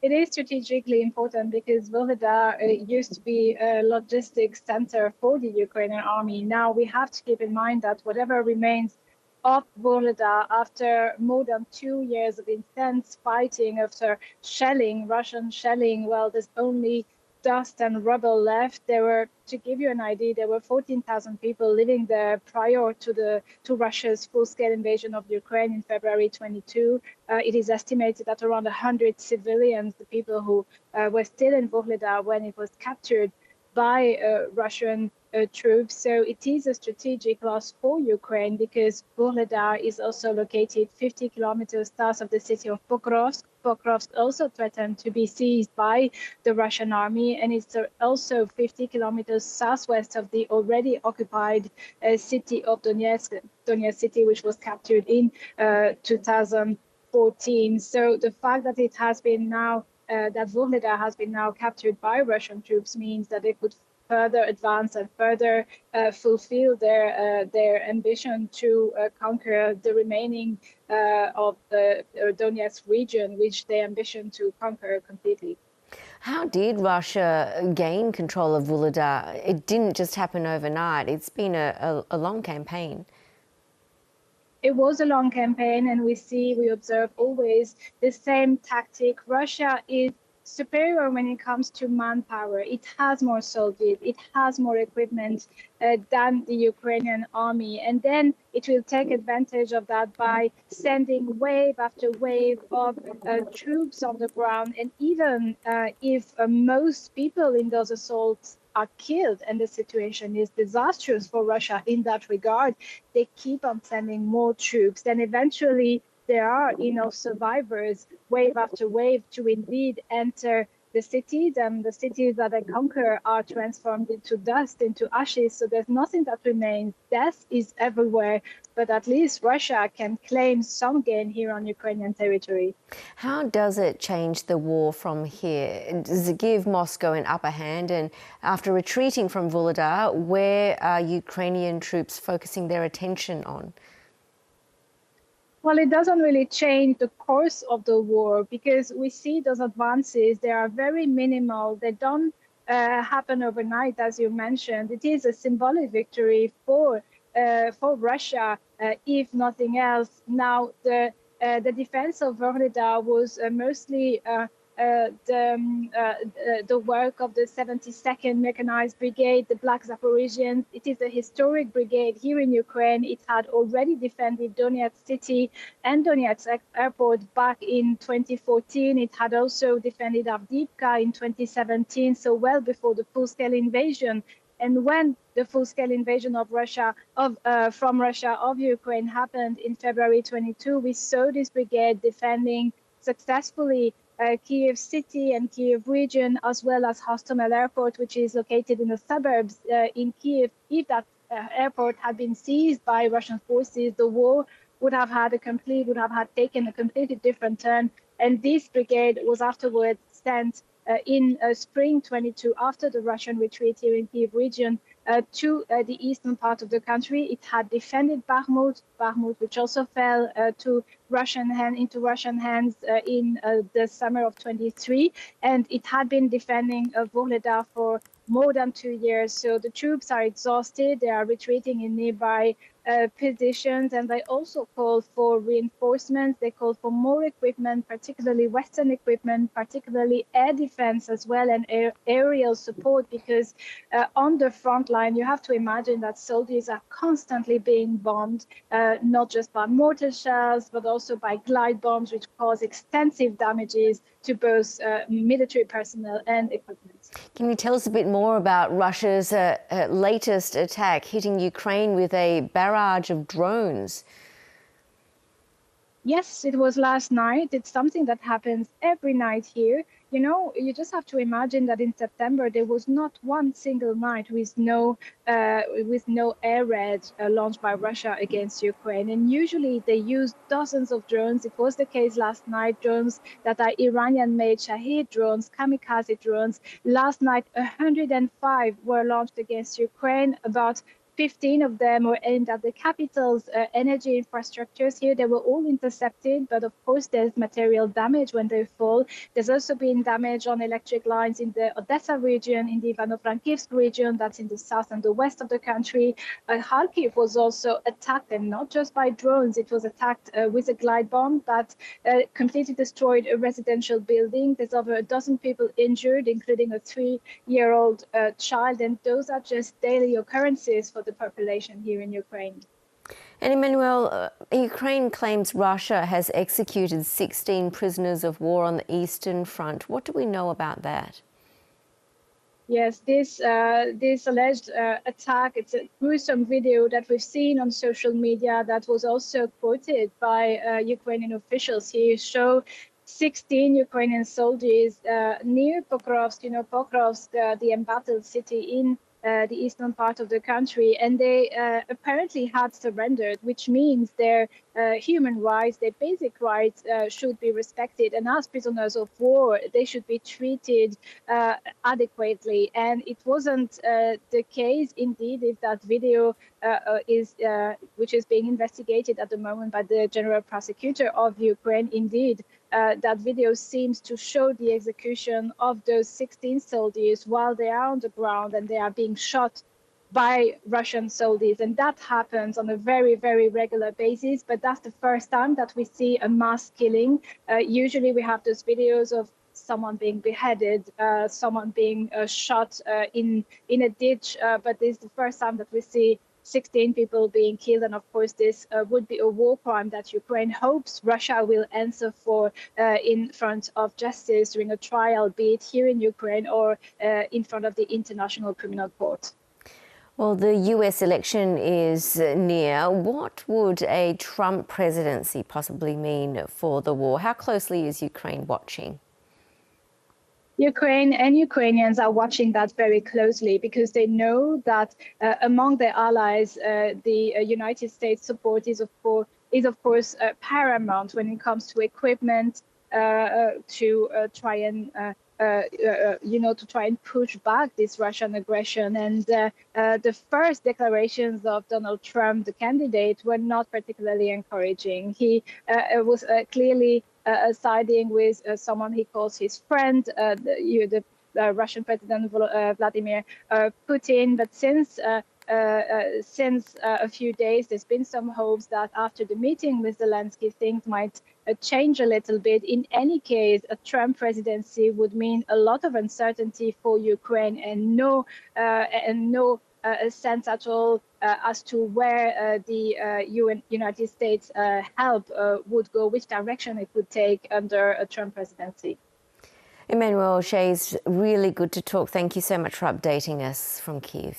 It is strategically important because Vuhledar used to be a logistics center for the Ukrainian army. Now we have to keep in mind that whatever remains of Vuhledar after more than 2 years of intense fighting, after shelling, Russian shelling, well, there's only dust and rubble left. There were, to give you an idea, there were 14,000 people living there prior to Russia's full-scale invasion of Ukraine in February 22. It is estimated that around 100 civilians, the people who were still in Vuhledar when it was captured by Russian troops. So it is a strategic loss for Ukraine because Vuhledar is also located 50 kilometers south of the city of Pokrovsk. Pokrovsk also threatened to be seized by the Russian army, and it's also 50 kilometers southwest of the already occupied city of Donetsk, Donetsk city, which was captured in 2014. So the fact that it has been now that Vuhledar has been now captured by Russian troops means that they could further advance and further fulfill their ambition to conquer the remaining of the Donetsk region, which they ambition to conquer completely. How did Russia gain control of Vuhledar? It didn't just happen overnight. It's been a long campaign. It was a long campaign, and we observe always the same tactic. Russia is superior when it comes to manpower. It has more soldiers, it has more equipment than the Ukrainian army. And then it will take advantage of that by sending wave after wave of troops on the ground. And even if most people in those assaults are killed and the situation is disastrous for Russia in that regard, they keep on sending more troops. Then eventually there are enough survivors, wave after wave, to indeed enter the cities, and the cities that they conquer are transformed into dust, into ashes. So there's nothing that remains. Death is everywhere, but at least Russia can claim some gain here on Ukrainian territory. How does it change the war from here? Does it give Moscow an upper hand? And after retreating from Vuhledar, where are Ukrainian troops focusing their attention on? Well, it doesn't really change the course of the war because we see those advances. They are very minimal. They don't happen overnight, as you mentioned. It is a symbolic victory for Russia, if nothing else. Now, the defense of Vuhledar was mostly the work of the 72nd Mechanized Brigade, the Black Zaporizhians. It is a historic brigade here in Ukraine. It had already defended Donetsk city and Donetsk airport back in 2014. It had also defended Avdiivka in 2017, so well before the full-scale invasion. And when the full-scale invasion of from Russia of Ukraine happened in February 22, we saw this brigade defending successfully Kiev city and Kiev region, as well as Hostomel airport, which is located in the suburbs in Kiev. If that airport had been seized by Russian forces, the war would have taken a completely different turn. And this brigade was afterwards sent in spring 22, after the Russian retreat here in Kiev region, to the eastern part of the country. It had defended Bakhmut, which also fell into Russian hands in the summer of 23, and it had been defending Vuhledar for more than 2 years. So the troops are exhausted. They are retreating in nearby positions, and they also call for reinforcements. They call for more equipment, particularly Western equipment, particularly air defense as well, and aerial support, because on the front line, you have to imagine that soldiers are constantly being bombed, not just by mortar shells, but also by glide bombs, which cause extensive damages to both military personnel and equipment. Can you tell us a bit more about Russia's latest attack, hitting Ukraine with a barrage of drones? Yes, it was last night. It's something that happens every night here. You know, you just have to imagine that in September there was not one single night with no air raid launched by Russia against Ukraine. And usually they use dozens of drones. It was the case last night. Drones that are Iranian-made Shahid drones, kamikaze drones. Last night, 105 were launched against Ukraine. About 15 of them were aimed at the capital's energy infrastructures here. They were all intercepted, but of course there's material damage when they fall. There's also been damage on electric lines in the Odessa region, in the Ivano-Frankivsk region, that's in the south and the west of the country. Kharkiv was also attacked, and not just by drones. It was attacked with a glide bomb that completely destroyed a residential building. There's over a dozen people injured, including a 3-year-old child, and those are just daily occurrences for the population here in Ukraine. And Emannuelle, Ukraine claims Russia has executed 16 prisoners of war on the Eastern Front. What do we know about that? Yes, this alleged attack, it's a gruesome video that we've seen on social media that was also quoted by Ukrainian officials here, show 16 Ukrainian soldiers near Pokrovsk, Pokrovsk, the embattled city in the eastern part of the country, and they apparently had surrendered, which means their human rights, their basic rights should be respected. And as prisoners of war, they should be treated adequately. And it wasn't the case, indeed, if that video which is being investigated at the moment by the general prosecutor of Ukraine, indeed, that video seems to show the execution of those 16 soldiers while they are on the ground and they are being shot by Russian soldiers. And that happens on a very, very regular basis. But that's the first time that we see a mass killing. Usually we have those videos of someone being beheaded, someone being shot in a ditch. But this is the first time that we see 16 people being killed. And of course, this would be a war crime that Ukraine hopes Russia will answer for in front of justice during a trial, be it here in Ukraine or in front of the International Criminal Court. Well, the US election is near. What would a Trump presidency possibly mean for the war? How closely is Ukraine watching? Ukraine and Ukrainians are watching that very closely because they know that among their allies, the United States support is of course paramount when it comes to equipment to try and to try and push back this Russian aggression. And the first declarations of Donald Trump, the candidate, were not particularly encouraging. He was clearly siding with someone he calls his friend, the Russian President Vladimir Putin. But since a few days, there's been some hopes that after the meeting with Zelensky, things might change a little bit. In any case, a Trump presidency would mean a lot of uncertainty for Ukraine and no sense at all as to where the United States help would go, which direction it would take under a Trump presidency. Emannuelle Chaze, really good to talk. Thank you so much for updating us from Kyiv.